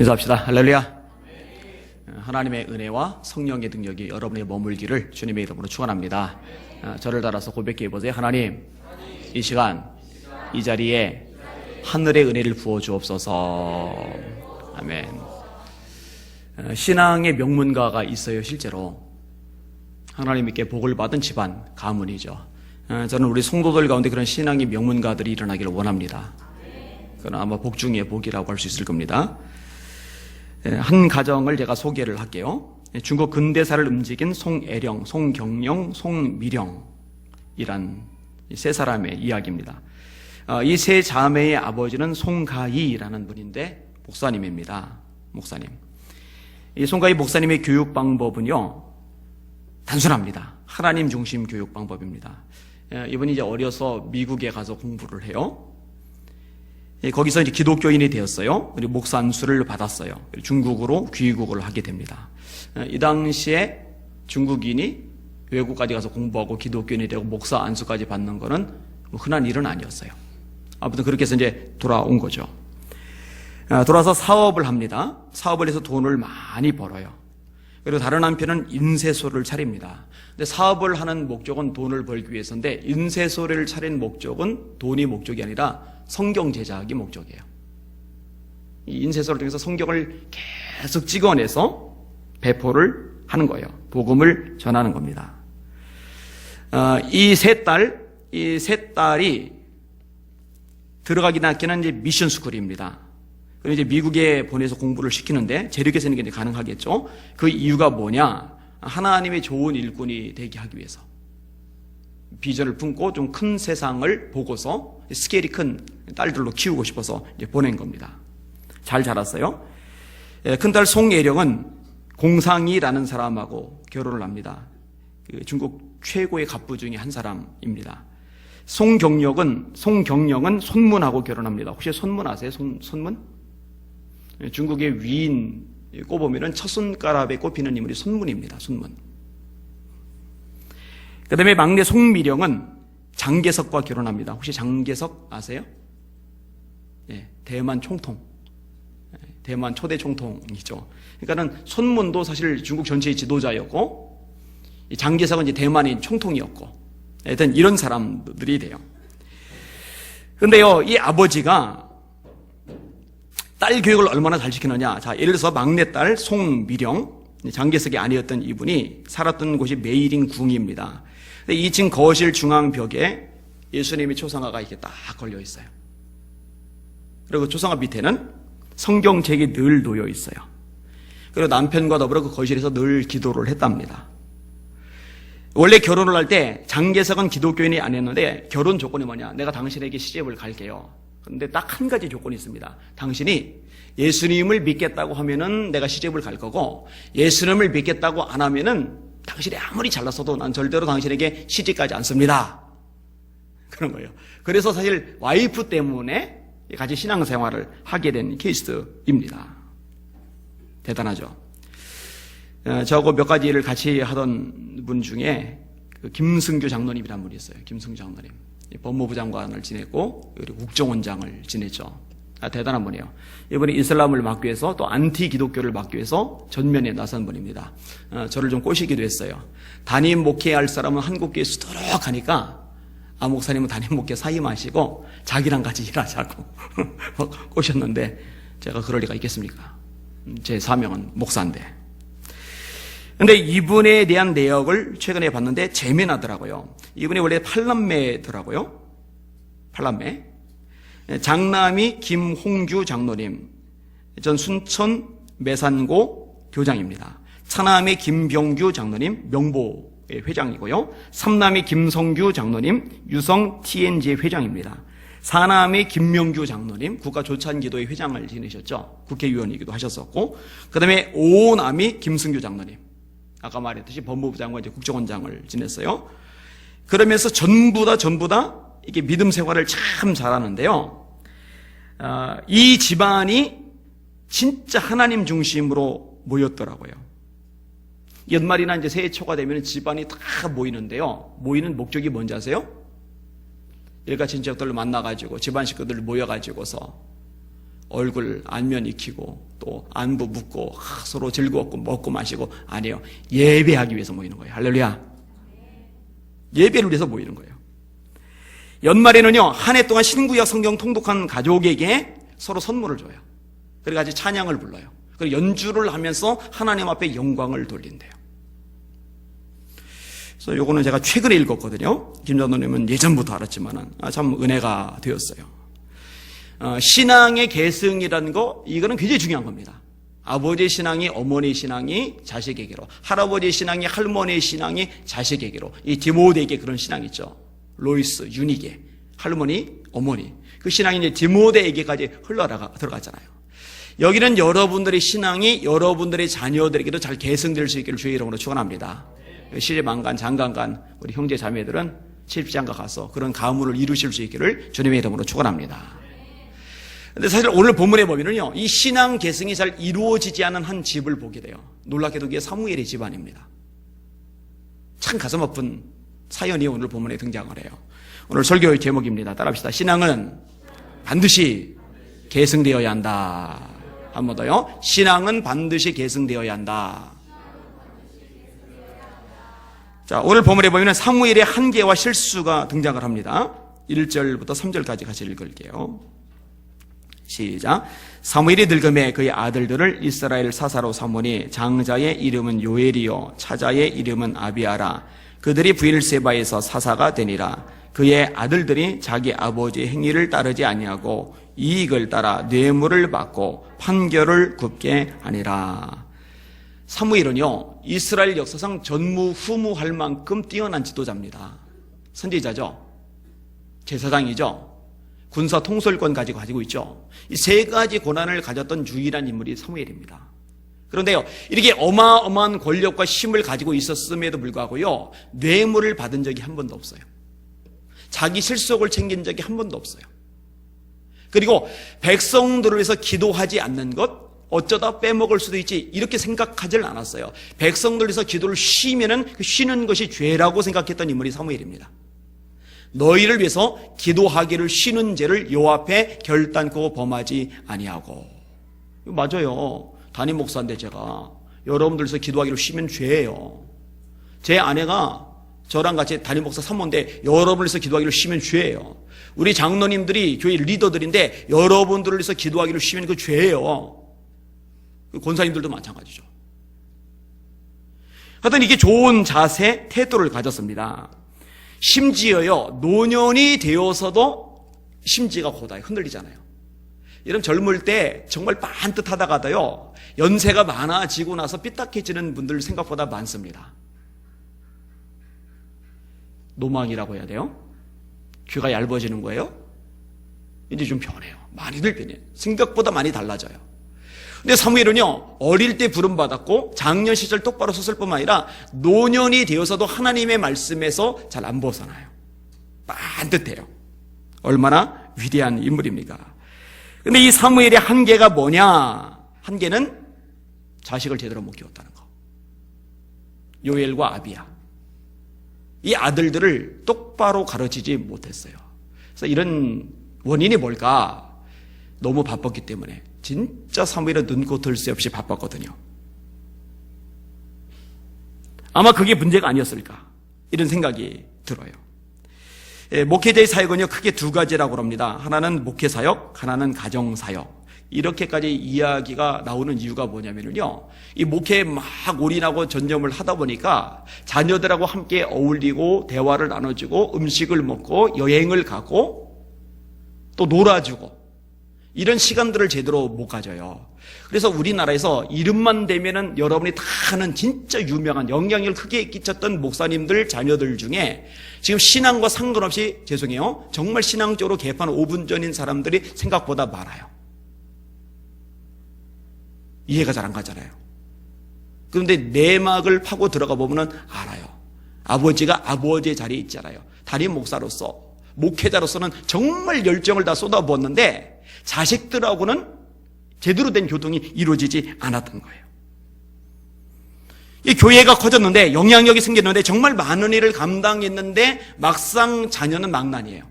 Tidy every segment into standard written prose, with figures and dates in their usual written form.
인사합시다. 할렐루야. 하나님의 은혜와 성령의 능력이 여러분의 머물기를 주님의 이름으로 축원합니다. 저를 따라서 고백해 보세요. 하나님, 이 시간 이 자리에 하늘의 은혜를 부어 주옵소서. 아멘. 신앙의 명문가가 있어요. 실제로 하나님께 복을 받은 집안 가문이죠. 저는 우리 성도들 가운데 그런 신앙의 명문가들이 일어나기를 원합니다. 그건 아마 복 중에 복이라고 할 수 있을 겁니다. 한 가정을 제가 소개를 할게요. 중국 근대사를 움직인 송애령, 송경령, 송미령이란 세 사람의 이야기입니다. 이 세 자매의 아버지는 송가희라는 분인데 목사님입니다. 목사님. 이 송가희 목사님의 교육 방법은요, 단순합니다. 하나님 중심 교육 방법입니다. 이분이 이제 어려서 미국에 가서 공부를 해요. 거기서 이제 기독교인이 되었어요. 그리고 목사 안수를 받았어요. 중국으로 귀국을 하게 됩니다. 이 당시에 중국인이 외국까지 가서 공부하고 기독교인이 되고 목사 안수까지 받는 거는 흔한 일은 아니었어요. 아무튼 그렇게 해서 이제 돌아온 거죠. 돌아서 사업을 합니다. 사업을 해서 돈을 많이 벌어요. 그리고 다른 한편은 인쇄소를 차립니다. 근데 사업을 하는 목적은 돈을 벌기 위해서인데 인쇄소를 차린 목적은 돈이 목적이 아니라 성경 제작이 목적이에요. 이 인쇄소를 통해서 성경을 계속 찍어내서 배포를 하는 거예요. 복음을 전하는 겁니다. 이 세 딸이 들어가기 낮게는 이제 미션 스쿨입니다. 그리고 이제 미국에 보내서 공부를 시키는데 재력에서는 이게 가능하겠죠. 그 이유가 뭐냐? 하나님의 좋은 일꾼이 되게 하기 위해서. 비전을 품고 좀 큰 세상을 보고서 스케일이 큰 딸들로 키우고 싶어서 이제 보낸 겁니다. 잘 자랐어요. 큰딸 송예령은 공상이라는 사람하고 결혼을 합니다. 중국 최고의 갑부 중에 한 사람입니다. 송경령은 손문하고 결혼합니다. 혹시 손문 아세요? 손문? 중국의 위인 꼽으면 첫 손가락에 꼽히는 인물이 손문입니다. 손문. 그 다음에 막내 송미령은 장개석과 결혼합니다. 혹시 장개석 아세요? 네, 대만 총통. 대만 초대 총통이죠. 그러니까는 손문도 사실 중국 전체의 지도자였고, 장개석은 이제 대만의 총통이었고, 하여튼 이런 사람들이 돼요. 근데요, 이 아버지가 딸 교육을 얼마나 잘 시키느냐. 자, 예를 들어서 막내딸 송미령, 장개석이 아니었던 이분이 살았던 곳이 메이링 궁입니다. 2층 거실 중앙벽에 예수님의 초상화가 이렇게 딱 걸려 있어요. 그리고 초상화 밑에는 성경책이 늘 놓여 있어요. 그리고 남편과 더불어 그 거실에서 늘 기도를 했답니다. 원래 결혼을 할 때 장개석은 기독교인이 아니었는데 결혼 조건이 뭐냐? 내가 당신에게 시집을 갈게요. 그런데 딱 한 가지 조건이 있습니다. 당신이 예수님을 믿겠다고 하면은 내가 시집을 갈 거고, 예수님을 믿겠다고 안 하면은 당신이 아무리 잘났어도 난 절대로 당신에게 시집가지 않습니다. 그런 거예요. 그래서 사실 와이프 때문에 같이 신앙생활을 하게 된 케이스입니다. 대단하죠. 저하고 몇 가지 일을 같이 하던 분 중에 김승규 장로님이라는 분이 있어요. 김승규 장로님. 법무부 장관을 지냈고 그리고 국정원장을 지냈죠. 대단한 분이에요. 이분이 이슬람을 막기 위해서 또 안티 기독교를 막기 위해서 전면에 나선 분입니다. 저를 좀 꼬시기도 했어요. 담임 목회할 사람은 한국교회 수두룩 하니까 목사님은 담임 목회 사임 하시고 자기랑 같이 일하자고 꼬셨는데 제가 그럴 리가 있겠습니까? 제 사명은 목사인데. 근데 이분에 대한 내역을 최근에 봤는데 재미나더라고요. 이분이 원래 팔남매더라고요. 팔남매. 장남이 김홍규 장로님, 전 순천 매산고 교장입니다. 차남이 김병규 장로님, 명보의 회장이고요. 삼남이 김성규 장로님, 유성 TNG 회장입니다. 사남이 김명규 장로님, 국가조찬기도회 회장을 지내셨죠. 국회의원이기도 하셨었고, 그 다음에 오남이 김승규 장로님, 아까 말했듯이 법무부 장관, 국정원장을 지냈어요. 그러면서 전부 다 이게 믿음 생활을 참 잘하는데요. 이 집안이 진짜 하나님 중심으로 모였더라고요. 연말이나 이제 새해 초가 되면 집안이 다 모이는데요. 모이는 목적이 뭔지 아세요? 일가 친척들을 만나가지고 집안 식구들 모여가지고서 얼굴 안면 익히고 또 안부 묻고 서로 즐거웠고 먹고 마시고 아니에요. 예배하기 위해서 모이는 거예요. 할렐루야. 예배를 위해서 모이는 거예요. 연말에는요, 한 해 동안 신구약 성경 통독한 가족에게 서로 선물을 줘요. 그리고 같이 찬양을 불러요. 그리고 연주를 하면서 하나님 앞에 영광을 돌린대요. 그래서 요거는 제가 최근에 읽었거든요. 김전도님은 예전부터 알았지만은 참 은혜가 되었어요. 신앙의 계승이라는 거, 이거는 굉장히 중요한 겁니다. 아버지의 신앙이 어머니의 신앙이 자식에게로, 할아버지의 신앙이 할머니의 신앙이 자식에게로, 이 디모데에게 그런 신앙이 있죠. 로이스, 유니게, 할머니, 어머니. 그 신앙이 이제 디모데에게까지 들어갔잖아요. 여기는 여러분들의 신앙이 여러분들의 자녀들에게도 잘 계승될 수 있기를 주의 이름으로 축원합니다. 시집안간 장가간 우리 형제 자매들은 시집장가 가서 그런 가문을 이루실 수 있기를 주님의 이름으로 축원합니다. 근데 사실 오늘 본문에 보면은요, 이 신앙 계승이 잘 이루어지지 않은 한 집을 보게 돼요. 놀랍게도 그게 사무엘의 집안입니다. 참 가슴 아픈 사연이 오늘 본문에 등장을 해요. 오늘 설교의 제목입니다. 따라합시다. 신앙은 반드시 계승되어야 한다. 한 번 더요. 신앙은 반드시 계승되어야 한다. 자, 오늘 본문에 보면 사무엘의 한계와 실수가 등장을 합니다. 1절부터 3절까지 같이 읽을게요. 시작. 사무엘이 늙음에 그의 아들들을 이스라엘 사사로 삼으니 장자의 이름은 요엘이요 차자의 이름은 아비아라. 그들이 브엘세바에서 사사가 되니라. 그의 아들들이 자기 아버지의 행위를 따르지 아니하고 이익을 따라 뇌물을 받고 판결을 굽게 하니라. 사무엘은요, 이스라엘 역사상 전무후무할 만큼 뛰어난 지도자입니다. 선지자죠, 제사장이죠, 군사 통솔권 가지고 있죠. 이 세 가지 고난을 가졌던 유일한 인물이 사무엘입니다. 그런데요, 이렇게 어마어마한 권력과 힘을 가지고 있었음에도 불구하고요, 뇌물을 받은 적이 한 번도 없어요. 자기 실속을 챙긴 적이 한 번도 없어요. 그리고 백성들을 위해서 기도하지 않는 것, 어쩌다 빼먹을 수도 있지, 이렇게 생각하지는 않았어요. 백성들을 위해서 기도를 쉬면은 그 쉬는 것이 죄라고 생각했던 인물이 사무엘입니다. 너희를 위해서 기도하기를 쉬는 죄를 여호와 앞에 결단코 범하지 아니하고. 맞아요. 담임 목사인데 제가 여러분들 위해서 기도하기를 쉬면 죄예요. 제 아내가 저랑 같이 담임 목사 사모인데 여러분을 위해서 기도하기를 쉬면 죄예요. 우리 장로님들이 교회 리더들인데 여러분들을 위해서 기도하기를 쉬면 그 죄예요. 권사님들도 마찬가지죠. 하여튼 이게 좋은 자세, 태도를 가졌습니다. 심지어요, 노년이 되어서도 심지가 고다에 흔들리잖아요. 이런 젊을 때 정말 반듯하다가도요, 연세가 많아지고 나서 삐딱해지는 분들 생각보다 많습니다. 노망이라고 해야 돼요? 귀가 얇아지는 거예요? 이제 좀 변해요. 많이들 변해요. 생각보다 많이 달라져요. 근데 사무엘은요, 어릴 때 부름받았고 장년 시절 똑바로 섰을 뿐만 아니라 노년이 되어서도 하나님의 말씀에서 잘 안 벗어나요. 반듯해요. 얼마나 위대한 인물입니까? 근데 이 사무엘의 한계가 뭐냐? 한계는 자식을 제대로 못 키웠다는 거. 요엘과 아비야, 이 아들들을 똑바로 가르치지 못했어요. 그래서 이런 원인이 뭘까? 너무 바빴기 때문에. 진짜 사무엘은 눈코 뜰 새 없이 바빴거든요. 아마 그게 문제가 아니었을까, 이런 생각이 들어요. 목회자의 사역은요, 크게 두 가지라고 합니다. 하나는 목회사역, 하나는 가정사역. 이렇게까지 이야기가 나오는 이유가 뭐냐면요, 이 목회에 막 올인하고 전념을 하다 보니까 자녀들하고 함께 어울리고 대화를 나눠주고 음식을 먹고 여행을 가고 또 놀아주고 이런 시간들을 제대로 못 가져요. 그래서 우리나라에서 이름만 대면은 여러분이 다 아는 진짜 유명한, 영향력을 크게 끼쳤던 목사님들 자녀들 중에 지금 신앙과 상관없이, 죄송해요, 정말 신앙적으로 개판 5분 전인 사람들이 생각보다 많아요. 이해가 잘 안 가잖아요. 그런데 내막을 파고 들어가 보면 알아요. 아버지가 아버지의 자리에 있잖아요. 담임 목사로서, 목회자로서는 정말 열정을 다 쏟아부었는데 자식들하고는 제대로 된 교통이 이루어지지 않았던 거예요. 이 교회가 커졌는데, 영향력이 생겼는데, 정말 많은 일을 감당했는데 막상 자녀는 망난이에요.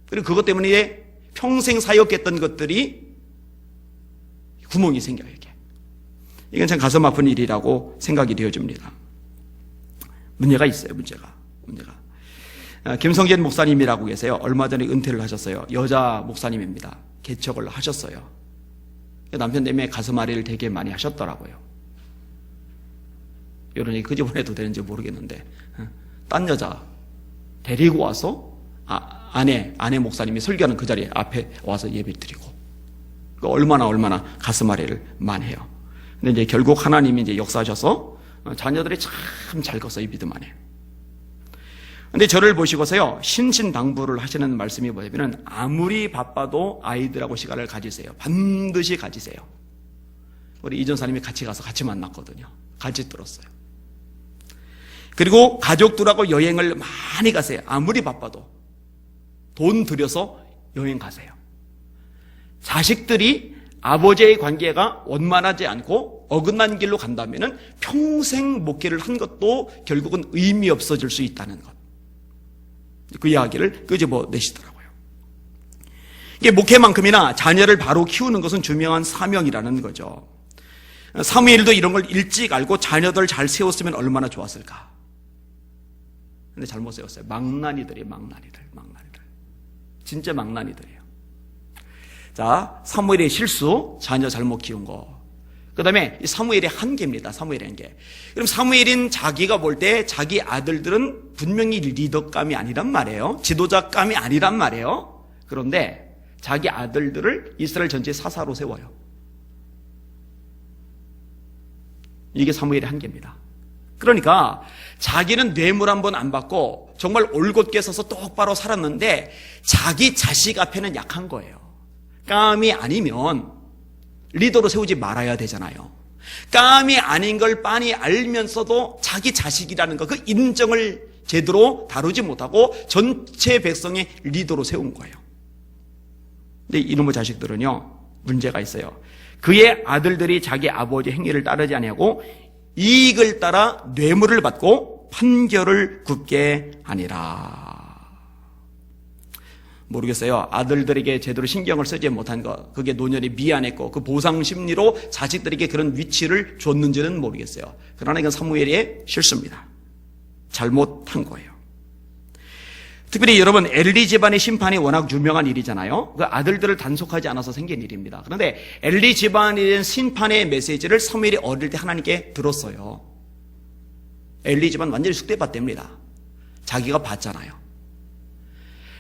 그리고 그것 때문에 평생 사역했던 것들이 구멍이 생겨요. 이건 참 가슴 아픈 일이라고 생각이 되어집니다. 문제가 있어요. 문제가. 김성재 목사님이라고 계세요. 얼마 전에 은퇴를 하셨어요. 여자 목사님입니다. 개척을 하셨어요. 남편 때문에 가슴앓이를 되게 많이 하셨더라고요. 이런 얘기 그 집안에도 되는지 모르겠는데, 딴 여자 데리고 와서 아내 목사님이 설교하는 그 자리에 앞에 와서 예배 드리고, 얼마나 가슴앓이를 많이 해요. 근데 이제 결국 하나님이 이제 역사하셔서 자녀들이 참 잘 컸어요. 이 믿음 안에. 근데 저를 보시고서요, 신신당부를 하시는 말씀이 뭐냐면, 아무리 바빠도 아이들하고 시간을 가지세요. 반드시 가지세요. 우리 이전사님이 같이 가서 같이 만났거든요. 같이 들었어요. 그리고 가족들하고 여행을 많이 가세요. 아무리 바빠도 돈 들여서 여행 가세요. 자식들이 아버지의 관계가 원만하지 않고 어긋난 길로 간다면 평생 목회를 한 것도 결국은 의미 없어질 수 있다는 것. 그 이야기를 끄집어내시더라고요. 이게 목회만큼이나 자녀를 바로 키우는 것은 중요한 사명이라는 거죠. 사무엘도 이런 걸 일찍 알고 자녀들 잘 세웠으면 얼마나 좋았을까. 근데 잘못 세웠어요. 망나니들. 진짜 망나니들이에요. 자, 사무엘의 실수, 자녀 잘못 키운 거. 그 다음에 사무엘의 한계입니다. 사무엘의 한계. 그럼 사무엘인 자기가 볼 때 자기 아들들은 분명히 리더감이 아니란 말이에요. 지도자감이 아니란 말이에요. 그런데 자기 아들들을 이스라엘 전체의 사사로 세워요. 이게 사무엘의 한계입니다. 그러니까 자기는 뇌물 한 번 안 받고 정말 올곧게 서서 똑바로 살았는데 자기 자식 앞에는 약한 거예요. 깜이 아니면 리더로 세우지 말아야 되잖아요. 깜이 아닌 걸 빤히 알면서도 자기 자식이라는 거, 그 인정을 제대로 다루지 못하고 전체 백성의 리더로 세운 거예요. 근데 이놈의 자식들은요, 문제가 있어요. 그의 아들들이 자기 아버지의 행위를 따르지 아니하고 이익을 따라 뇌물을 받고 판결을 굽게 하니라. 모르겠어요. 아들들에게 제대로 신경을 쓰지 못한 것, 그게 노년이 미안했고 그 보상 심리로 자식들에게 그런 위치를 줬는지는 모르겠어요. 그러나 이건 사무엘의 실수입니다. 잘못한 거예요. 특별히 여러분, 엘리 집안의 심판이 워낙 유명한 일이잖아요. 그 아들들을 단속하지 않아서 생긴 일입니다. 그런데 엘리 집안에 대한 심판의 메시지를 사무엘이 어릴 때 하나님께 들었어요. 엘리 집안 완전히 쑥대밭됩니다. 자기가 봤잖아요.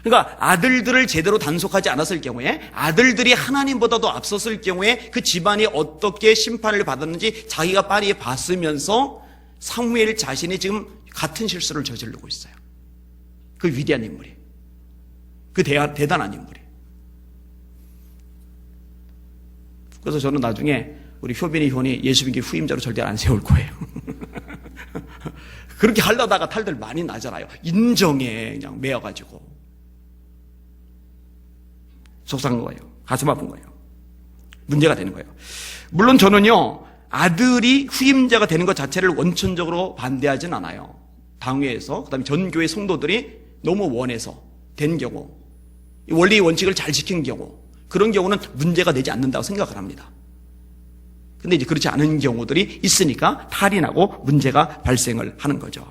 그러니까 아들들을 제대로 단속하지 않았을 경우에, 아들들이 하나님보다도 앞섰을 경우에 그 집안이 어떻게 심판을 받았는지 자기가 빤히 봤으면서 사무엘 자신이 지금 같은 실수를 저지르고 있어요. 그 위대한 인물이, 그 대단한 인물이. 그래서 저는 나중에 우리 효빈이 효니 예수님께 후임자로 절대 안 세울 거예요. 그렇게 하려다가 탈들 많이 나잖아요. 인정에 그냥 매여가지고. 속상한 거예요. 가슴 아픈 거예요. 문제가 되는 거예요. 물론 저는요, 아들이 후임자가 되는 것 자체를 원천적으로 반대하진 않아요. 당회에서, 그 다음에 전교회 성도들이 너무 원해서 된 경우, 원리 원칙을 잘 지킨 경우, 그런 경우는 문제가 되지 않는다고 생각을 합니다. 근데 이제 그렇지 않은 경우들이 있으니까 탈이 나고 문제가 발생을 하는 거죠.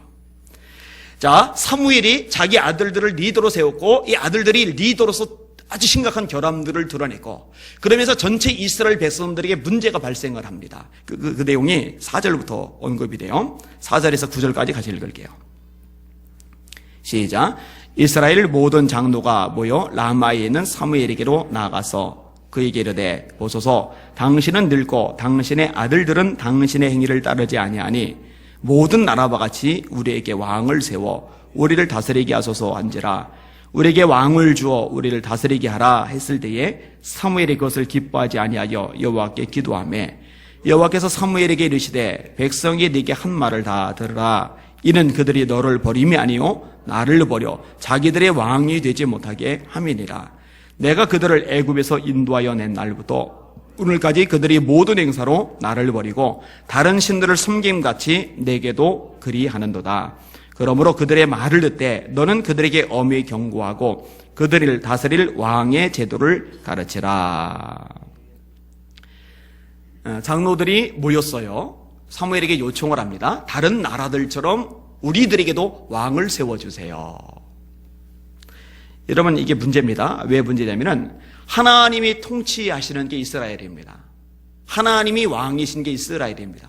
자, 사무엘이 자기 아들들을 리더로 세웠고, 이 아들들이 리더로서 아주 심각한 결함들을 드러냈고, 그러면서 전체 이스라엘 백성들에게 문제가 발생을 합니다. 그 내용이 4절부터 언급이 돼요. 4절에서 9절까지 같이 읽을게요. 시작. 이스라엘 모든 장로가 모여 라마에 있는 사무엘에게로 나가서 그에게 이르되, 보소서, 당신은 늙고 당신의 아들들은 당신의 행위를 따르지 아니하니 모든 나라와 같이 우리에게 왕을 세워 우리를 다스리게 하소서 한지라. 우리에게 왕을 주어 우리를 다스리게 하라 했을 때에 사무엘이 그것을 기뻐하지 아니하여 여호와께 기도하며, 여호와께서 사무엘에게 이르시되, 백성이 네게 한 말을 다 들으라. 이는 그들이 너를 버림이 아니요 나를 버려 자기들의 왕이 되지 못하게 함이니라. 내가 그들을 애굽에서 인도하여 낸 날부터 오늘까지 그들이 모든 행사로 나를 버리고 다른 신들을 섬김같이 내게도 그리하는도다. 그러므로 그들의 말을 듣되 너는 그들에게 엄히 경고하고 그들을 다스릴 왕의 제도를 가르치라. 장로들이 모였어요. 사무엘에게 요청을 합니다. 다른 나라들처럼 우리들에게도 왕을 세워주세요. 여러분, 이게 문제입니다. 왜 문제냐면은 하나님이 통치하시는 게 이스라엘입니다. 하나님이 왕이신 게 이스라엘입니다.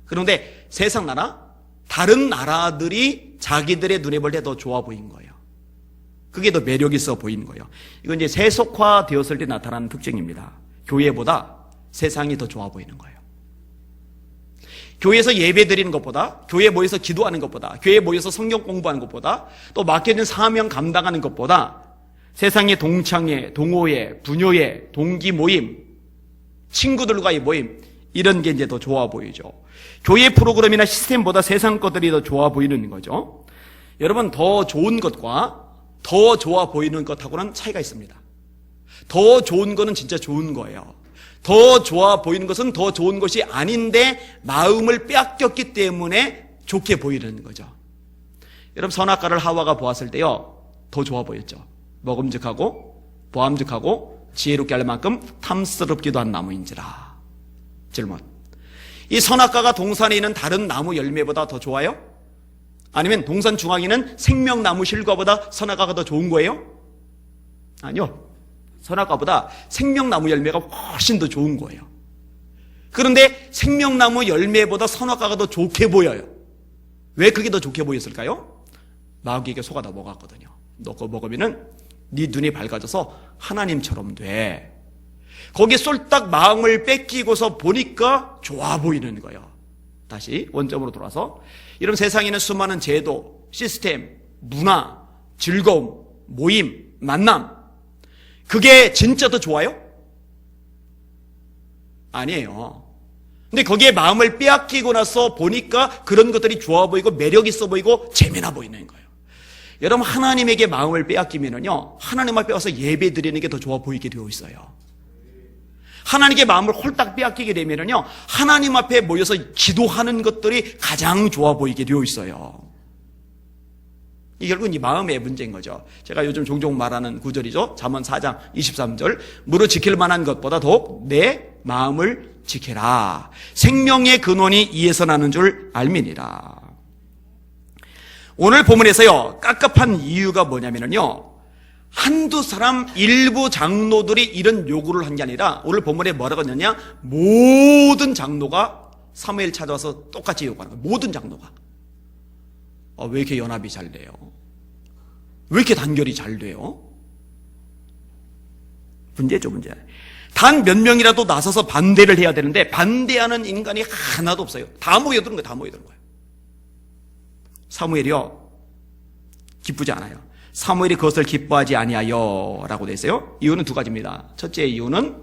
그런데 세상 나라, 다른 나라들이 자기들의 눈에 볼 때 더 좋아 보인 거예요. 그게 더 매력 있어 보이는 거예요. 이건 이제 세속화 되었을 때 나타나는 특징입니다. 교회보다 세상이 더 좋아 보이는 거예요. 교회에서 예배 드리는 것보다, 교회에 모여서 기도하는 것보다, 교회에 모여서 성경 공부하는 것보다, 또 맡겨진 사명 감당하는 것보다 세상의 동창회, 동호회, 부녀회, 동기 모임, 친구들과의 모임, 이런 게 이제 더 좋아 보이죠. 교회 프로그램이나 시스템보다 세상 것들이 더 좋아 보이는 거죠. 여러분, 더 좋은 것과 더 좋아 보이는 것하고는 차이가 있습니다. 더 좋은 거는 진짜 좋은 거예요. 더 좋아 보이는 것은 더 좋은 것이 아닌데 마음을 빼앗겼기 때문에 좋게 보이는 거죠. 여러분, 선악과를 하와가 보았을 때요, 더 좋아 보였죠. 먹음직하고 보암직하고 지혜롭게 할 만큼 탐스럽기도 한 나무인지라. 질문: 이 선악과가 동산에 있는 다른 나무 열매보다 더 좋아요? 아니면 동산 중앙에 있는 생명나무 실과보다 선악과가 더 좋은 거예요? 아니요. 선악과보다 생명나무 열매가 훨씬 더 좋은 거예요. 그런데 생명나무 열매보다 선악과가 더 좋게 보여요. 왜 그게 더 좋게 보였을까요? 마귀에게 속아다 먹었거든요. 너 그거 먹으면은 네 눈이 밝아져서 하나님처럼 돼. 거기에 쏠딱 마음을 뺏기고서 보니까 좋아 보이는 거예요. 다시 원점으로 돌아서, 이런 세상에는 수많은 제도, 시스템, 문화, 즐거움, 모임, 만남, 그게 진짜 더 좋아요? 아니에요. 근데 거기에 마음을 빼앗기고 나서 보니까 그런 것들이 좋아 보이고 매력 있어 보이고 재미나 보이는 거예요. 여러분, 하나님에게 마음을 빼앗기면은요, 하나님 앞에 와서 예배 드리는 게 더 좋아 보이게 되어 있어요. 하나님께 마음을 홀딱 빼앗기게 되면은요, 하나님 앞에 모여서 기도하는 것들이 가장 좋아 보이게 되어 있어요. 이 결국은 이 마음의 문제인 거죠. 제가 요즘 종종 말하는 구절이죠. 잠언 4장 23절. 무릇 지킬 만한 것보다 더욱 내 마음을 지켜라. 생명의 근원이 이에서 나는 줄 알미니라. 오늘 본문에서요, 깝깝한 이유가 뭐냐면요, 한두 사람, 일부 장로들이 이런 요구를 한 게 아니라 오늘 본문에 뭐라고 했느냐, 모든 장로가 사무엘 찾아와서 똑같이 요구하는 거예요. 모든 장로가. 왜 이렇게 연합이 잘 돼요? 왜 이렇게 단결이 잘 돼요? 문제죠, 문제. 단 몇 명이라도 나서서 반대를 해야 되는데 반대하는 인간이 하나도 없어요. 다 모여드는 거예요. 다 모여드는 거예요. 사무엘이요, 기쁘지 않아요. 사무엘이 그것을 기뻐하지 아니하여 라고 되어 있어요. 이유는 두 가지입니다. 첫째 이유는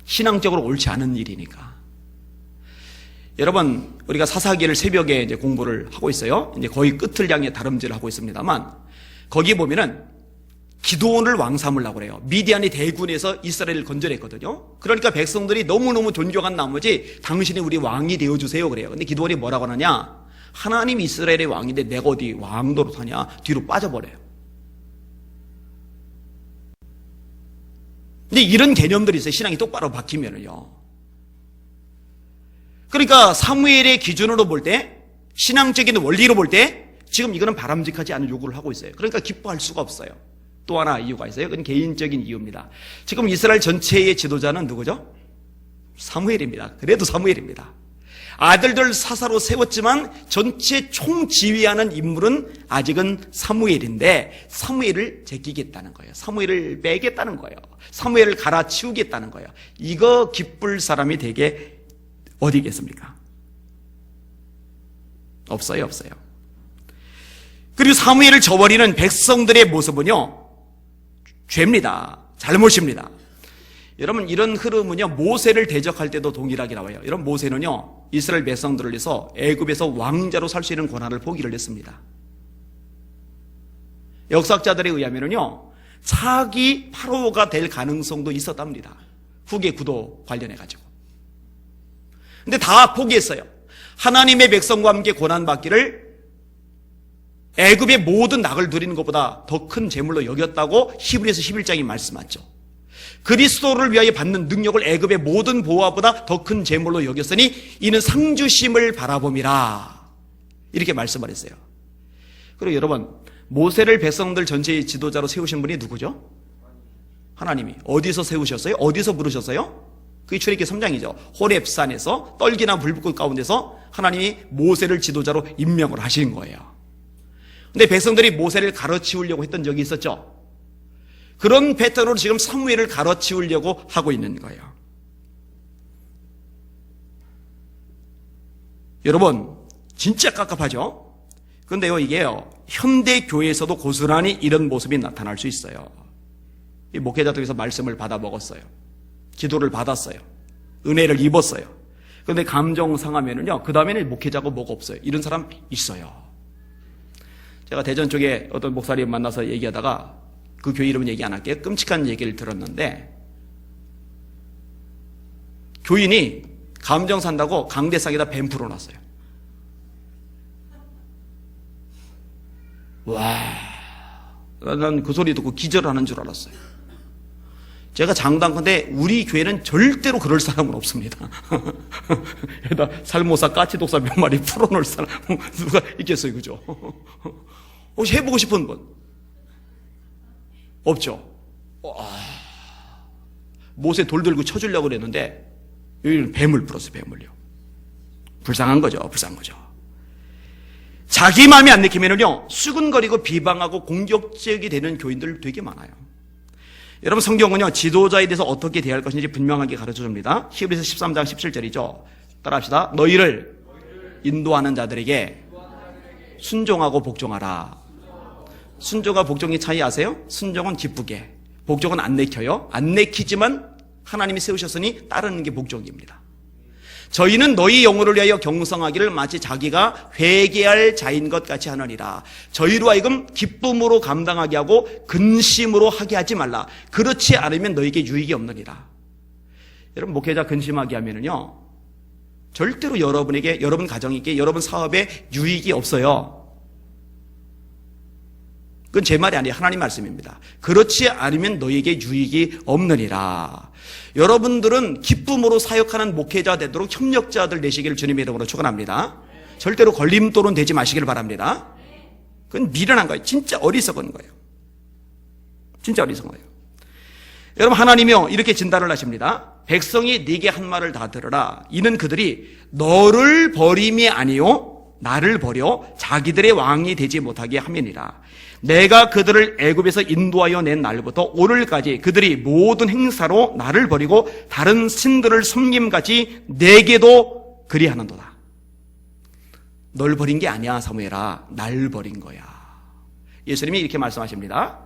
신앙적으로 옳지 않은 일이니까. 여러분, 우리가 사사기를 새벽에 이제 공부를 하고 있어요. 이제 거의 끝을 향해 다름질을 하고 있습니다만, 거기 보면은 기드온을 왕 삼으려고 그래요. 미디안이 대군에서 이스라엘을 건져냈거든요. 그러니까 백성들이 너무너무 존경한 나머지 당신이 우리 왕이 되어주세요 그래요. 근데 기드온이 뭐라고 하느냐, 하나님 이스라엘의 왕인데 내가 어디 왕 노릇하냐, 뒤로 빠져버려요. 근데 이런 개념들이 있어요. 신앙이 똑바로 바뀌면은요. 그러니까 사무엘의 기준으로 볼 때, 신앙적인 원리로 볼 때 지금 이거는 바람직하지 않은 요구를 하고 있어요. 그러니까 기뻐할 수가 없어요. 또 하나 이유가 있어요. 그건 개인적인 이유입니다. 지금 이스라엘 전체의 지도자는 누구죠? 사무엘입니다. 그래도 사무엘입니다. 아들들 사사로 세웠지만 전체 총지휘하는 인물은 아직은 사무엘인데 사무엘을 제끼겠다는 거예요. 사무엘을 빼겠다는 거예요. 사무엘을 갈아치우겠다는 거예요. 이거 기쁠 사람이 되게 어디 있겠습니까? 없어요, 없어요. 그리고 사무엘을 저버리는 백성들의 모습은요, 죄입니다. 잘못입니다. 여러분, 이런 흐름은요, 모세를 대적할 때도 동일하게 나와요. 이런 모세는요, 이스라엘 백성들을 위해서 애굽에서 왕자로 살 수 있는 권한을 포기를 했습니다. 역사학자들에 의하면요, 차기 파로가 될 가능성도 있었답니다. 후계 구도 관련해가지고. 근데 다 포기했어요. 하나님의 백성과 함께 고난받기를 애굽의 모든 낙을 드리는 것보다 더 큰 제물로 여겼다고 히브리서 11장이 말씀하죠. 그리스도를 위하여 받는 능력을 애굽의 모든 보화보다 더 큰 제물로 여겼으니 이는 상주심을 바라봄이라, 이렇게 말씀을 했어요. 그리고 여러분, 모세를 백성들 전체의 지도자로 세우신 분이 누구죠? 하나님이. 어디서 세우셨어요? 어디서 부르셨어요? 그게 출애굽기 3장이죠. 호렙산에서 떨기나 불불꽃 가운데서 하나님이 모세를 지도자로 임명을 하신 거예요. 근데 백성들이 모세를 가르치우려고 했던 적이 있었죠. 그런 패턴으로 지금 사무엘을 가르치우려고 하고 있는 거예요. 여러분, 진짜 깝깝하죠? 그런데요, 이게요, 현대 교회에서도 고스란히 이런 모습이 나타날 수 있어요. 이 목회자들에서 말씀을 받아 먹었어요. 기도를 받았어요. 은혜를 입었어요. 그런데 감정 상하면은요, 그 다음에는 목회자고 뭐가 없어요. 이런 사람 있어요. 제가 대전 쪽에 어떤 목사님 만나서 얘기하다가, 그 교회 이름은 얘기 안 할게요. 끔찍한 얘기를 들었는데, 교인이 감정 산다고 강대상에다 뱀 풀어놨어요. 와, 난 그 소리 듣고 기절하는 줄 알았어요. 제가 장담컨대 우리 교회는 절대로 그럴 사람은 없습니다. 여기다 살모사 까치독사 몇 마리 풀어놓을 사람 누가 있겠어요, 그죠? 혹시 해보고 싶은 분? 없죠? 모세 돌 들고 쳐주려고 그랬는데 여기는 뱀을 풀었어요, 뱀을요. 불쌍한 거죠, 불쌍한 거죠. 자기 마음이 안 내키면은요, 수근거리고 비방하고 공격적이 되는 교인들 되게 많아요. 여러분, 성경은요, 지도자에 대해서 어떻게 대할 것인지 분명하게 가르쳐 줍니다. 히브리서 13장 17절이죠. 따라합시다. 너희를 인도하는 자들에게 순종하고 복종하라. 순종과 복종의 차이 아세요? 순종은 기쁘게, 복종은 안 내켜요. 안 내키지만 하나님이 세우셨으니 따르는 게 복종입니다. 저희는 너희 영혼을 위하여 경성하기를 마치 자기가 회개할 자인 것 같이 하느니라. 저희로 하여금 기쁨으로 감당하게 하고 근심으로 하게 하지 말라. 그렇지 않으면 너에게 유익이 없느니라. 여러분, 목회자 근심하게 하면은요, 절대로 여러분에게, 여러분 가정에게, 여러분 사업에 유익이 없어요. 그건 제 말이 아니에요. 하나님 말씀입니다. 그렇지 않으면 너에게 유익이 없느니라. 여러분들은 기쁨으로 사역하는 목회자 되도록 협력자들 되시기를 주님의 이름으로 축원합니다. 절대로 걸림돌은 되지 마시길 바랍니다. 그건 미련한 거예요. 진짜 어리석은 거예요. 진짜 어리석은 거예요. 여러분, 하나님이요, 이렇게 진단을 하십니다. 백성이 네게 한 말을 다 들으라. 이는 그들이 너를 버림이 아니요 나를 버려 자기들의 왕이 되지 못하게 함이니라. 내가 그들을 애굽에서 인도하여 낸 날부터 오늘까지 그들이 모든 행사로 나를 버리고 다른 신들을 섬김같이 내게도 그리하는도다. 널 버린 게 아니야, 사무엘아. 날 버린 거야. 예수님이 이렇게 말씀하십니다.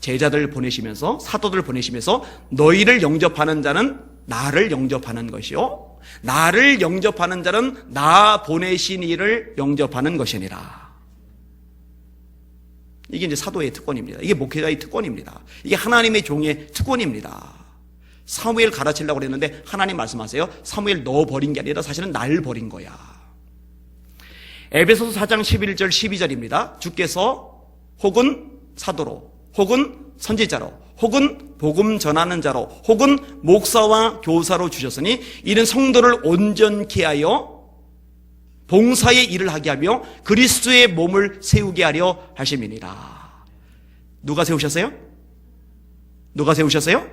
제자들 보내시면서, 사도들 보내시면서 너희를 영접하는 자는 나를 영접하는 것이요, 나를 영접하는 자는 나 보내신 이를 영접하는 것이니라. 이게 이제 사도의 특권입니다. 이게 목회자의 특권입니다. 이게 하나님의 종의 특권입니다. 사무엘 가르치려고 그랬는데 하나님 말씀하세요. 사무엘 너 버린 게 아니라 사실은 날 버린 거야. 에베소서 4장 11절 12절입니다. 주께서 혹은 사도로, 혹은 선지자로, 혹은 복음 전하는 자로, 혹은 목사와 교사로 주셨으니 이는 성도를 온전케 하여 봉사의 일을 하게 하며 그리스도의 몸을 세우게 하려 하심이니라. 누가 세우셨어요? 누가 세우셨어요?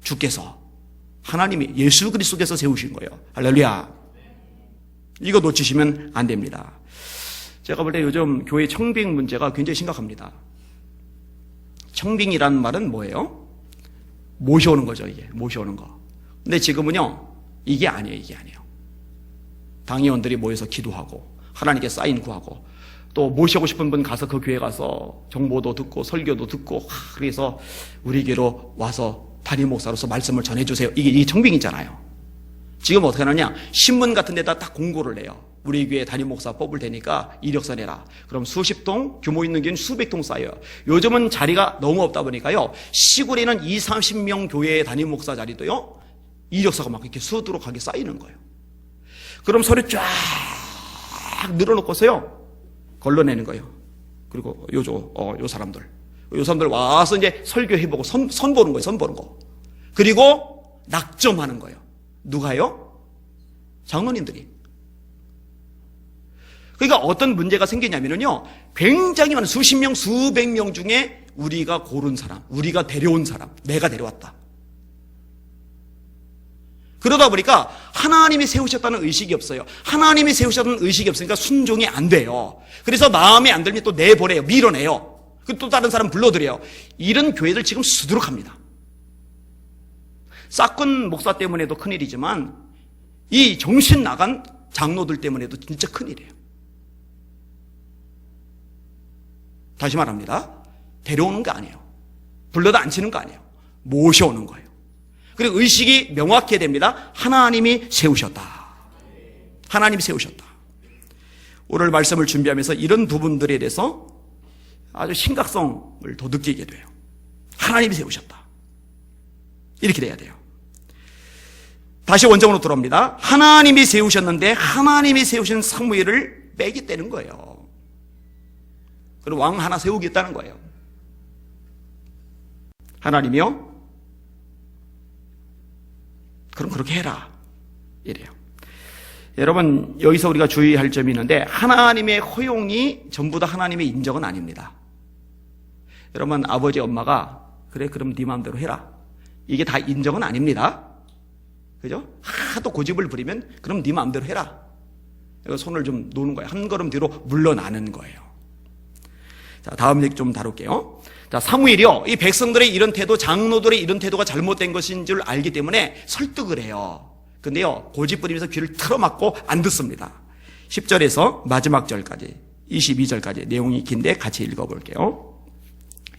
주께서, 하나님이, 예수 그리스도께서 세우신 거예요. 할렐루야. 이거 놓치시면 안 됩니다. 제가 볼 때 요즘 교회 청빙 문제가 굉장히 심각합니다. 청빙이라는 말은 뭐예요? 모셔오는 거죠, 이게. 모셔오는 거. 근데 지금은요, 이게 아니에요, 이게 아니에요. 당의원들이 모여서 기도하고 하나님께 사인 구하고 또 모시고 싶은 분 가서 그 교회 가서 정보도 듣고 설교도 듣고, 그래서 우리 교회로 와서 담임 목사로서 말씀을 전해주세요. 이게 청빙이잖아요. 지금 어떻게 하느냐, 신문 같은 데다 딱 공고를 내요. 우리 교회 담임 목사 뽑을 테니까 이력서 내라. 그럼 수십 동, 규모 있는 교회는 수백 동 쌓여요. 요즘은 자리가 너무 없다 보니까요, 시골에는 20, 30명 교회의 담임 목사 자리도요, 이력서가 막 이렇게 수두룩하게 쌓이는 거예요. 그럼 서류 쫙 쫙 늘어놓고서요 걸러내는 거예요. 그리고 요 사람들 와서 이제 설교해보고 선 보는 거예요. 선 보는 거. 그리고 낙점하는 거예요. 누가요? 장로님들이. 그러니까 어떤 문제가 생기냐면요, 굉장히 많은 수십 명, 수백 명 중에 우리가 고른 사람, 우리가 데려온 사람, 내가 데려왔다. 그러다 보니까 하나님이 세우셨다는 의식이 없어요. 하나님이 세우셨다는 의식이 없으니까 순종이 안 돼요. 그래서 마음에 안 들면 또 내보내요. 밀어내요. 그리고 또 다른 사람 불러들여요. 이런 교회들 지금 수두룩합니다. 싹군 목사 때문에도 큰일이지만 이 정신 나간 장로들 때문에도 진짜 큰일이에요. 다시 말합니다. 데려오는 게 아니에요. 불러다 앉히는 거 아니에요. 모셔오는 거예요. 그리고 의식이 명확해야 됩니다. 하나님이 세우셨다. 하나님이 세우셨다. 오늘 말씀을 준비하면서 이런 부분들에 대해서 아주 심각성을 더 느끼게 돼요. 하나님이 세우셨다. 이렇게 돼야 돼요. 다시 원정으로 돌아옵니다. 하나님이 세우셨는데 하나님이 세우신 사무엘을 빼겠다는 거예요. 그리고 왕 하나 세우겠다는 거예요. 하나님이요? 그럼 그렇게 해라. 이래요. 여러분, 여기서 우리가 주의할 점이 있는데 하나님의 허용이 전부 다 하나님의 인정은 아닙니다. 여러분, 아버지 엄마가 그래 그럼 네 마음대로 해라, 이게 다 인정은 아닙니다. 그죠? 하도 고집을 부리면 그럼 네 마음대로 해라, 손을 좀 놓는 거예요. 한 걸음 뒤로 물러나는 거예요. 자, 다음 얘기 좀 다룰게요. 자, 사무엘이요, 이 백성들의 이런 태도, 장로들의 이런 태도가 잘못된 것인 줄 알기 때문에 설득을 해요. 근데요, 고집 부리면서 귀를 틀어막고 안 듣습니다. 10절에서 마지막 절까지 22절까지 내용이 긴데 같이 읽어볼게요.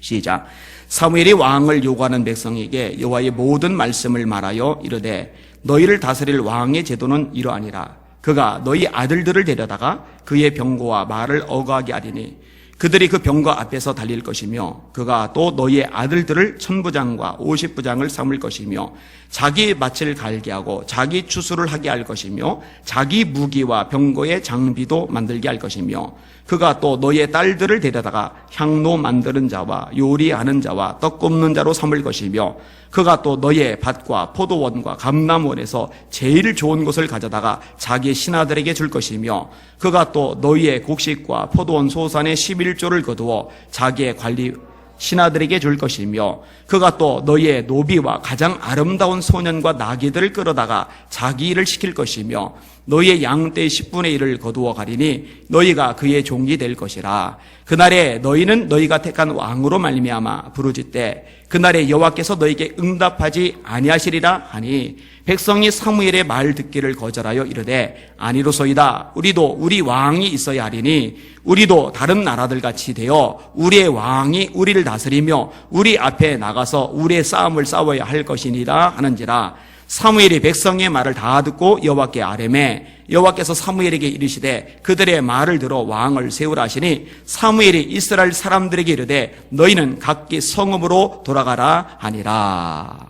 시작. 사무엘이 왕을 요구하는 백성에게 여호와의 모든 말씀을 말하여 이르되 너희를 다스릴 왕의 제도는 이러하니라. 그가 너희 아들들을 데려다가 그의 병거와 말을 어거하게 하리니 그들이 그 병거 앞에서 달릴 것이며 그가 또 너희의 아들들을 천부장과 50부장을 삼을 것이며 자기 맏을 갈게 하고 자기 추수를 하게 할 것이며 자기 무기와 병거의 장비도 만들게 할 것이며 그가 또 너희의 딸들을 데려다가 향로 만드는 자와 요리하는 자와 떡 굽는 자로 삼을 것이며 그가 또 너희의 밭과 포도원과 감람원에서 제일 좋은 것을 가져다가 자기 신하들에게 줄 것이며 그가 또 너희의 곡식과 포도원 소산의 11조를 거두어 자기의 관리 신하들에게 줄 것이며 그가 또 너희의 노비와 가장 아름다운 소년과 나귀들을 끌어다가 자기 일을 시킬 것이며 너희의 양떼의 10분의 1을 거두어 가리니 너희가 그의 종이 될 것이라. 그날에 너희는 너희가 택한 왕으로 말미암아 부르짖되 그날에 여호와께서 너희에게 응답하지 아니하시리라 하니 백성이 사무엘의 말 듣기를 거절하여 이르되 아니로소이다. 우리도 우리 왕이 있어야 하리니 우리도 다른 나라들 같이 되어 우리의 왕이 우리를 다스리며 우리 앞에 나가서 우리의 싸움을 싸워야 할 것이니라 하는지라. 사무엘이 백성의 말을 다 듣고 여호와께 아뢰매 여호와께서 사무엘에게 이르시되 그들의 말을 들어 왕을 세우라 하시니 사무엘이 이스라엘 사람들에게 이르되 너희는 각기 성읍으로 돌아가라 하니라.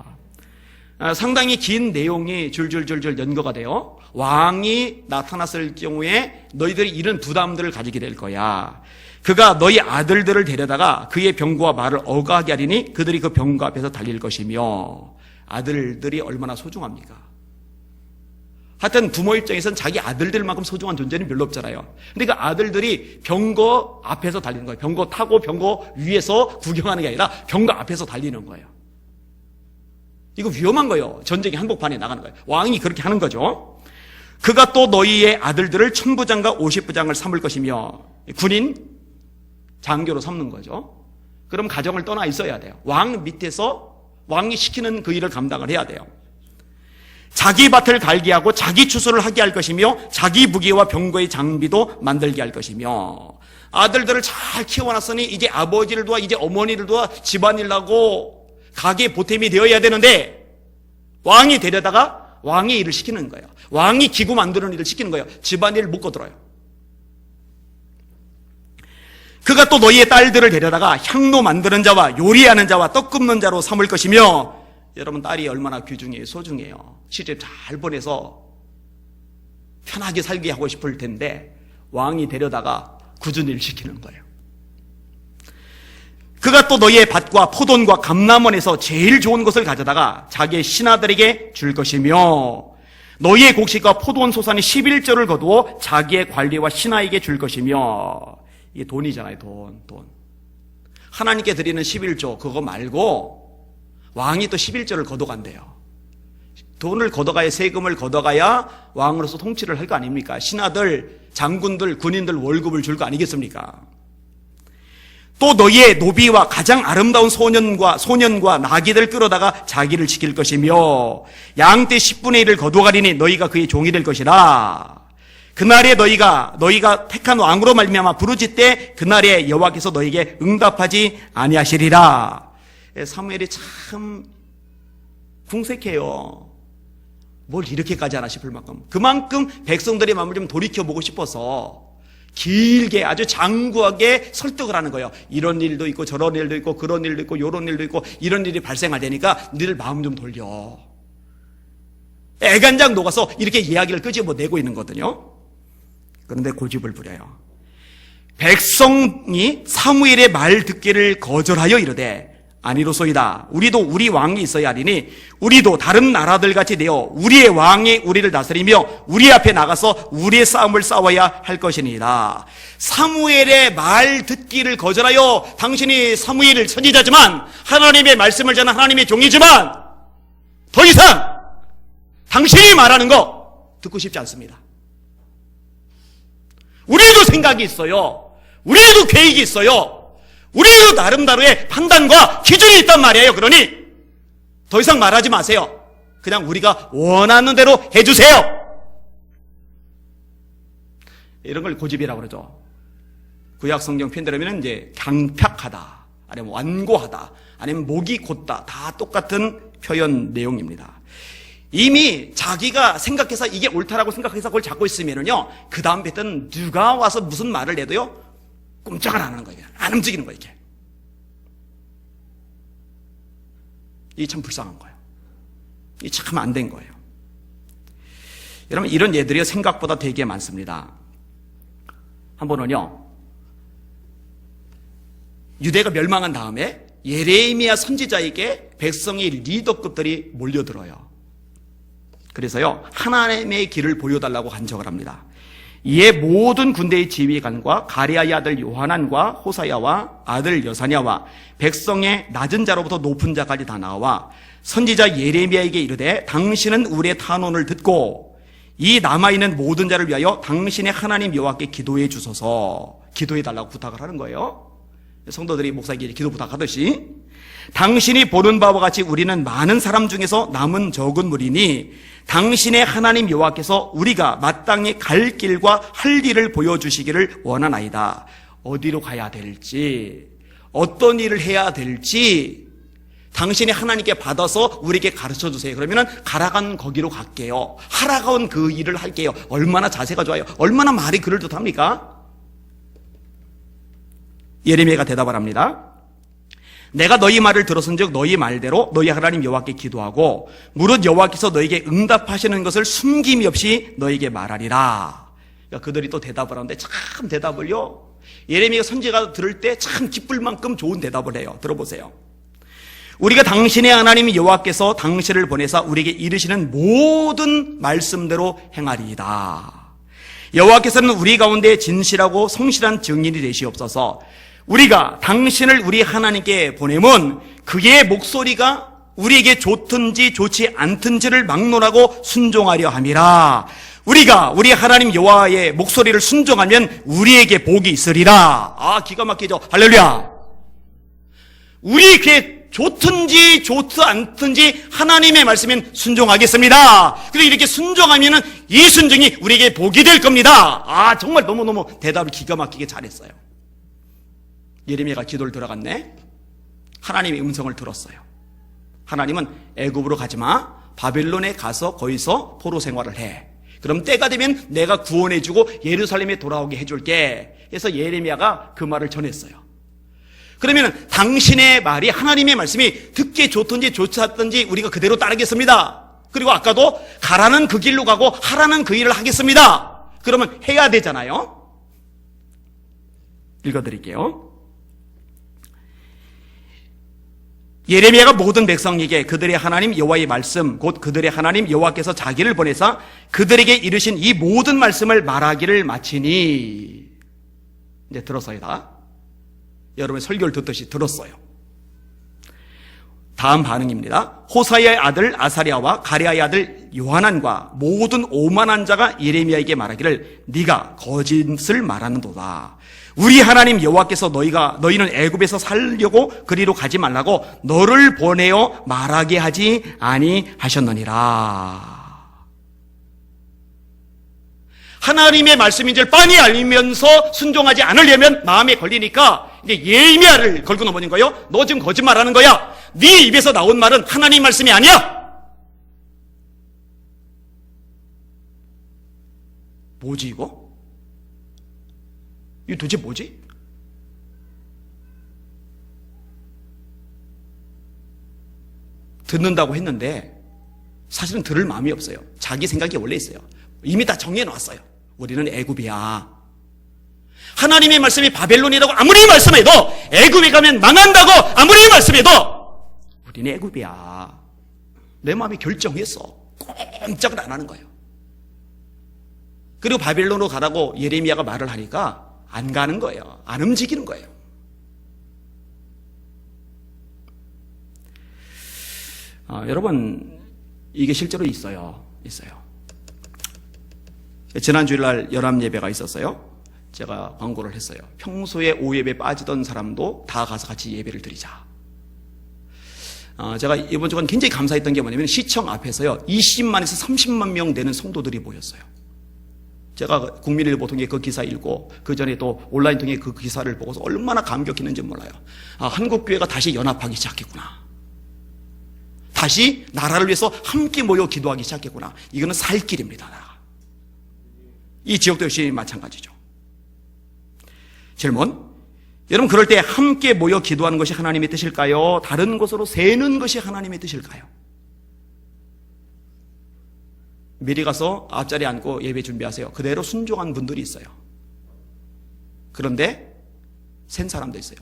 상당히 긴 내용이 줄줄줄줄 연거가 돼요. 왕이 나타났을 경우에 너희들이 이런 부담들을 가지게 될 거야. 그가 너희 아들들을 데려다가 그의 병거와 말을 어거하게 하리니 그들이 그 병거 앞에서 달릴 것이며. 아들들이 얼마나 소중합니까? 하여튼 부모 입장에서는 자기 아들들만큼 소중한 존재는 별로 없잖아요. 근데 그 아들들이 병거 앞에서 달리는 거예요. 병거 타고 병거 위에서 구경하는 게 아니라 병거 앞에서 달리는 거예요. 이거 위험한 거예요. 전쟁의 한복판에 나가는 거예요. 왕이 그렇게 하는 거죠. 그가 또 너희의 아들들을 천부장과 50부장을 삼을 것이며 군인 장교로 삼는 거죠. 그럼 가정을 떠나 있어야 돼요. 왕 밑에서 왕이 시키는 그 일을 감당을 해야 돼요. 자기 밭을 갈게 하고 자기 추수를 하게 할 것이며 자기 무기와 병거의 장비도 만들게 할 것이며 아들들을 잘 키워놨으니 이제 아버지를 도와 이제 어머니를 도와 집안일 하고 가게 보탬이 되어야 되는데 왕이 데려다가 왕의 일을 시키는 거예요. 왕이 기구 만드는 일을 시키는 거예요. 집안일을 못 거들어요. 그가 또 너희의 딸들을 데려다가 향로 만드는 자와 요리하는 자와 떡 굽는 자로 삼을 것이며 여러분 딸이 얼마나 귀중해요. 소중해요. 시집 잘 보내서 편하게 살게 하고 싶을 텐데 왕이 데려다가 굳은 일 시키는 거예요. 그가 또 너희의 밭과 포돈과 감람원에서 제일 좋은 것을 가져다가 자기의 신하들에게 줄 것이며 너희의 곡식과 포도원 소산의 11조를 거두어 자기의 관리와 신하에게 줄 것이며 이게 돈이잖아요. 돈. 하나님께 드리는 11조 그거 말고 왕이 또 11조를 거둬간대요. 돈을 걷어가야, 세금을 걷어가야 왕으로서 통치를 할 거 아닙니까? 신하들, 장군들, 군인들 월급을 줄 거 아니겠습니까? 또 너희의 노비와 가장 아름다운 소년과 나귀들 끌어다가 자기를 지킬 것이며 양떼 10분의 1을 거두어가리니 너희가 그의 종이 될 것이라. 그날에 너희가 택한 왕으로 말미암아 부르짖되 그날에 여호와께서 너희에게 응답하지 아니하시리라. 사무엘이 참 궁색해요. 뭘 이렇게까지 하나 싶을 만큼. 그만큼 백성들의 마음을 좀 돌이켜보고 싶어서 길게 아주 장구하게 설득을 하는 거예요. 이런 일도 있고 저런 일도 있고 그런 일도 있고 이런 일도 있고 이런 일이 발생할 테니까 너희들 마음 좀 돌려. 애간장 녹아서 이렇게 이야기를 끄집어내고 있는 거거든요. 그런데 고집을 부려요. 백성이 사무엘의 말 듣기를 거절하여 이르되 아니로소이다. 우리도 우리 왕이 있어야 하리니 우리도 다른 나라들 같이 되어 우리의 왕이 우리를 다스리며 우리 앞에 나가서 우리의 싸움을 싸워야 할 것이니라. 사무엘의 말 듣기를 거절하여 당신이 사무엘 선지자지만 하나님의 말씀을 전한 하나님의 종이지만 더 이상 당신이 말하는 거 듣고 싶지 않습니다. 우리도 생각이 있어요. 우리도 계획이 있어요. 우리도 나름대로의 판단과 기준이 있단 말이에요. 그러니 더 이상 말하지 마세요. 그냥 우리가 원하는 대로 해주세요. 이런 걸 고집이라고 그러죠. 구약 성경 편들으면 이제 강팍하다, 아니면 완고하다, 아니면 목이 곧다, 다 똑같은 표현 내용입니다. 이미 자기가 생각해서 이게 옳다라고 생각해서 그걸 잡고 있으면은요, 그 다음 배는 누가 와서 무슨 말을 해도요, 꼼짝을 안 하는 거예요. 안 움직이는 거예요, 이게. 이게 참 불쌍한 거예요. 이게 참 안 된 거예요. 여러분, 이런 예들이 생각보다 되게 많습니다. 한 번은요, 유대가 멸망한 다음에 예레미야 선지자에게 백성의 리더급들이 몰려들어요. 그래서요, 하나님의 길을 보여달라고 간청을 합니다. 이에 모든 군대의 지휘관과 가랴의 아들 요하난과 호사야와 아들 여사냐와 백성의 낮은 자로부터 높은 자까지 다 나와 선지자 예레미야에게 이르되 당신은 우리의 탄원을 듣고 이 남아있는 모든 자를 위하여 당신의 하나님 여호와께 기도해 주소서. 기도해 달라고 부탁을 하는 거예요. 성도들이 목사에게 기도 부탁하듯이 당신이 보는 바와 같이 우리는 많은 사람 중에서 남은 적은 무리니 당신의 하나님 여호와께서 우리가 마땅히 갈 길과 할 일을 보여주시기를 원하나이다. 어디로 가야 될지, 어떤 일을 해야 될지 당신이 하나님께 받아서 우리에게 가르쳐 주세요. 그러면은 가라간 거기로 갈게요. 하라간 그 일을 할게요. 얼마나 자세가 좋아요. 얼마나 말이 그럴듯합니까? 예레미야가 대답을 합니다. 내가 너희 말을 들었은즉 너희 말대로 너희 하나님 여호와께 기도하고 무릇 여호와께서 너에게 응답하시는 것을 숨김이 없이 너에게 말하리라. 그러니까 그들이 또 대답을 하는데 참 대답을요, 예레미야 선지자가 들을 때 참 기쁠 만큼 좋은 대답을 해요. 들어보세요. 우리가 당신의 하나님 여호와께서 당신을 보내사 우리에게 이르시는 모든 말씀대로 행하리이다. 여호와께서는 우리 가운데 진실하고 성실한 증인이 되시옵소서. 우리가 당신을 우리 하나님께 보내면 그의 목소리가 우리에게 좋든지 좋지 않든지를 막론하고 순종하려 함이라. 우리가 우리 하나님 여호와의 목소리를 순종하면 우리에게 복이 있으리라. 아, 기가 막히죠. 할렐루야. 우리 귀에 좋든지 좋지 않든지 하나님의 말씀엔 순종하겠습니다. 그리고 이렇게 순종하면은 이 순종이 우리에게 복이 될 겁니다. 아, 정말 너무너무 대답을 기가 막히게 잘했어요. 예레미야가 기도를 들어갔네. 하나님의 음성을 들었어요. 하나님은 애굽으로 가지마, 바벨론에 가서 거기서 포로 생활을 해. 그럼 때가 되면 내가 구원해주고 예루살렘에 돌아오게 해줄게. 그래서 예레미야가 그 말을 전했어요. 그러면 당신의 말이, 하나님의 말씀이 듣기 좋든지 좋지 않든지 우리가 그대로 따르겠습니다. 그리고 아까도 가라는 그 길로 가고 하라는 그 일을 하겠습니다. 그러면 해야 되잖아요. 읽어드릴게요. 예레미야가 모든 백성에게 그들의 하나님 여호와의 말씀 곧 그들의 하나님 여호와께서 자기를 보내사 그들에게 이르신 이 모든 말씀을 말하기를 마치니. 이제 들었어요. 다 여러분 설교를 듣듯이 들었어요. 다음 반응입니다. 호사야의 아들 아사랴와 가랴의 아들 요하난과 모든 오만한 자가 예레미야에게 말하기를 네가 거짓을 말하는도다. 우리 하나님 여호와께서 너희는 애굽에서 살려고 그리로 가지 말라고 너를 보내어 말하게 하지 아니하셨느니라. 하나님의 말씀인 줄 빤히 알면서 순종하지 않으려면 마음에 걸리니까 이제 예레미야를 걸고 넘어진 거예요. 너 지금 거짓말하는 거야. 네 입에서 나온 말은 하나님 말씀이 아니야. 뭐지 이거? 이거 도대체 뭐지? 듣는다고 했는데 사실은 들을 마음이 없어요. 자기 생각이 원래 있어요. 이미 다 정해놨어요. 우리는 애굽이야. 하나님의 말씀이 바벨론이라고 아무리 말씀해도 애굽에 가면 망한다고 아무리 말씀해도 우리는 애굽이야. 내 마음이 결정했어. 꼼짝을 안 하는 거예요. 그리고 바벨론으로 가라고 예레미야가 말을 하니까 안 가는 거예요. 안 움직이는 거예요. 여러분 이게 실제로 있어요. 지난 주일날 연합예배가 있었어요. 제가 광고를 했어요. 평소에 오예배 빠지던 사람도 다 가서 같이 예배를 드리자. 제가 이번 주간 굉장히 감사했던 게 뭐냐면 시청 앞에서요 20만에서 30만 명 되는 성도들이 모였어요. 제가 국민일보 통해 그 기사 읽고 그 전에 또 온라인 통해 그 기사를 보고서 얼마나 감격했는지 몰라요. 한국교회가 다시 연합하기 시작했구나. 다시 나라를 위해서 함께 모여 기도하기 시작했구나. 이거는 살 길입니다. 이 지역도 역시 마찬가지죠. 질문. 여러분 그럴 때 함께 모여 기도하는 것이 하나님의 뜻일까요? 다른 곳으로 새는 것이 하나님의 뜻일까요? 미리 가서 앞자리에 앉고 예배 준비하세요. 그대로 순종한 분들이 있어요. 그런데 센 사람도 있어요.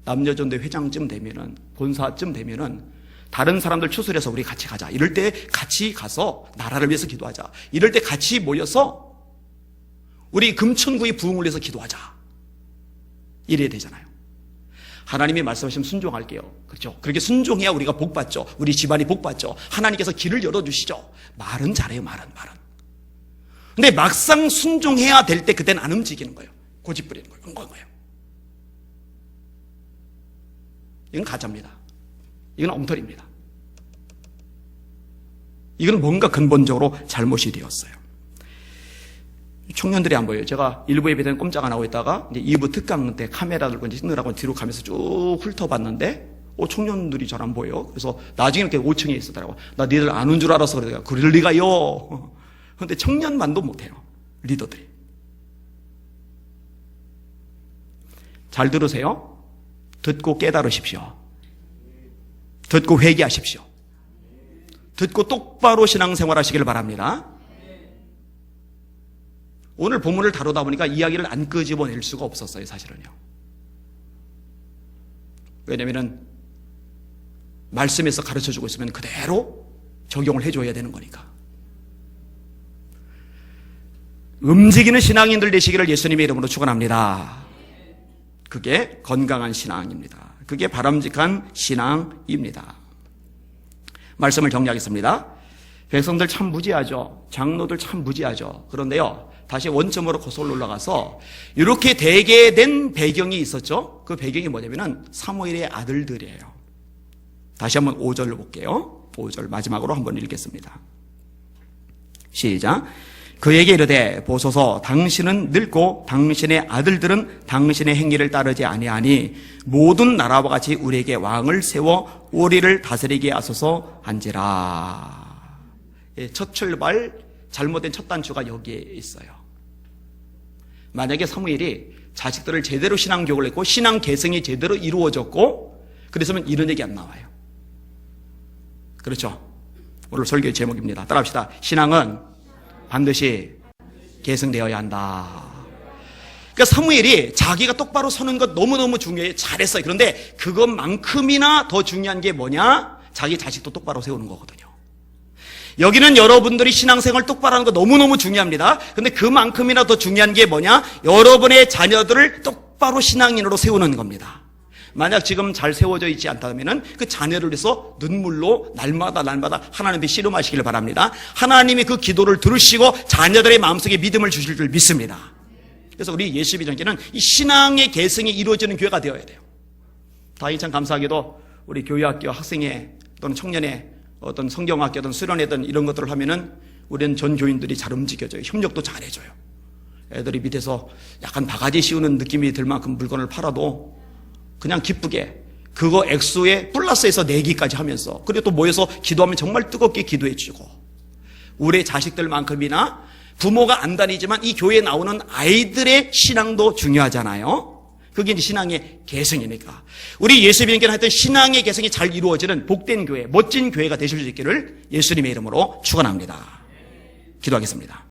남녀전대 회장쯤 되면은 본사쯤 되면은 다른 사람들 추스려서 우리 같이 가자. 이럴 때 같이 가서 나라를 위해서 기도하자. 이럴 때 같이 모여서 우리 금천구의 부흥을 위해서 기도하자. 이래야 되잖아요. 하나님이 말씀하시면 순종할게요. 그렇죠? 그렇게 순종해야 우리가 복받죠. 우리 집안이 복받죠. 하나님께서 길을 열어주시죠. 말은 잘해요. 말은. 근데 막상 순종해야 될 때 그때는 안 움직이는 거예요. 고집 부리는 거예요. 그런 거예요. 이건 가짜입니다. 이건 엉터리입니다. 이건 뭔가 근본적으로 잘못이 되었어요. 청년들이 안 보여요. 제가 1부 예배 때는 꼼짝 안 하고 있다가 이제 2부 특강 때 카메라 들고 이제 찍느라고 뒤로 가면서 쭉 훑어봤는데 청년들이 잘 안 보여요. 그래서 나중에 이렇게 5층에 있었더라고. 나 니들 안 온 줄 알아서 그래요. 그럴 리가요. 그런데 청년만도 못해요. 리더들이. 잘 들으세요. 듣고 깨달으십시오. 듣고 회개하십시오. 듣고 똑바로 신앙생활 하시길 바랍니다. 오늘 본문을 다루다 보니까 이야기를 안 끄집어낼 수가 없었어요. 사실은요. 왜냐하면 말씀에서 가르쳐주고 있으면 그대로 적용을 해줘야 되는 거니까. 움직이는 신앙인들 되시기를 예수님의 이름으로 축원합니다. 그게 건강한 신앙입니다. 그게 바람직한 신앙입니다. 말씀을 정리하겠습니다. 백성들 참 무지하죠. 장로들 참 무지하죠. 그런데요, 다시 원점으로 거슬러 올라가서 이렇게 되게 된 배경이 있었죠. 그 배경이 뭐냐면은 사무엘의 아들들이에요. 다시 한번 5절로 볼게요. 5절 마지막으로 한번 읽겠습니다. 시작. 그에게 이르되 보소서 당신은 늙고 당신의 아들들은 당신의 행위를 따르지 아니하니 모든 나라와 같이 우리에게 왕을 세워 우리를 다스리게 하소서 한지라. 첫 출발 잘못된 첫 단추가 여기에 있어요. 만약에 사무엘이 자식들을 제대로 신앙교육을 했고 신앙 계승이 제대로 이루어졌고 그랬으면 이런 얘기 안 나와요. 그렇죠? 오늘 설교의 제목입니다. 따라합시다. 신앙은 반드시 계승되어야 한다. 그러니까 사무엘이 자기가 똑바로 서는 것 너무너무 중요해요. 잘했어요. 그런데 그것만큼이나 더 중요한 게 뭐냐? 자기 자식도 똑바로 세우는 거거든요. 여기는 여러분들이 신앙생활 똑바로 하는 거 너무너무 중요합니다. 근데 그만큼이나 더 중요한 게 뭐냐? 여러분의 자녀들을 똑바로 신앙인으로 세우는 겁니다. 만약 지금 잘 세워져 있지 않다면 그 자녀를 위해서 눈물로 날마다 하나님께 씨름하시길 바랍니다. 하나님이 그 기도를 들으시고 자녀들의 마음속에 믿음을 주실 줄 믿습니다. 그래서 우리 예수비전교회는 이 신앙의 계승이 이루어지는 교회가 되어야 돼요. 다행히 참 감사하게도 우리 교회학교 학생회 또는 청년회 어떤 성경학교든 수련회든 이런 것들을 하면은 우리는 전 교인들이 잘 움직여져요. 협력도 잘 해줘요. 애들이 밑에서 약간 바가지 씌우는 느낌이 들 만큼 물건을 팔아도 그냥 기쁘게 그거 액수에 플러스해서 내기까지 하면서, 그리고 또 모여서 기도하면 정말 뜨겁게 기도해 주고, 우리 자식들만큼이나 부모가 안 다니지만 이 교회에 나오는 아이들의 신앙도 중요하잖아요. 그게 이제 신앙의 계승이니까. 우리 예수비전교회는 하여튼 신앙의 계승이 잘 이루어지는 복된 교회, 멋진 교회가 되실 수 있기를 예수님의 이름으로 축원합니다. 기도하겠습니다.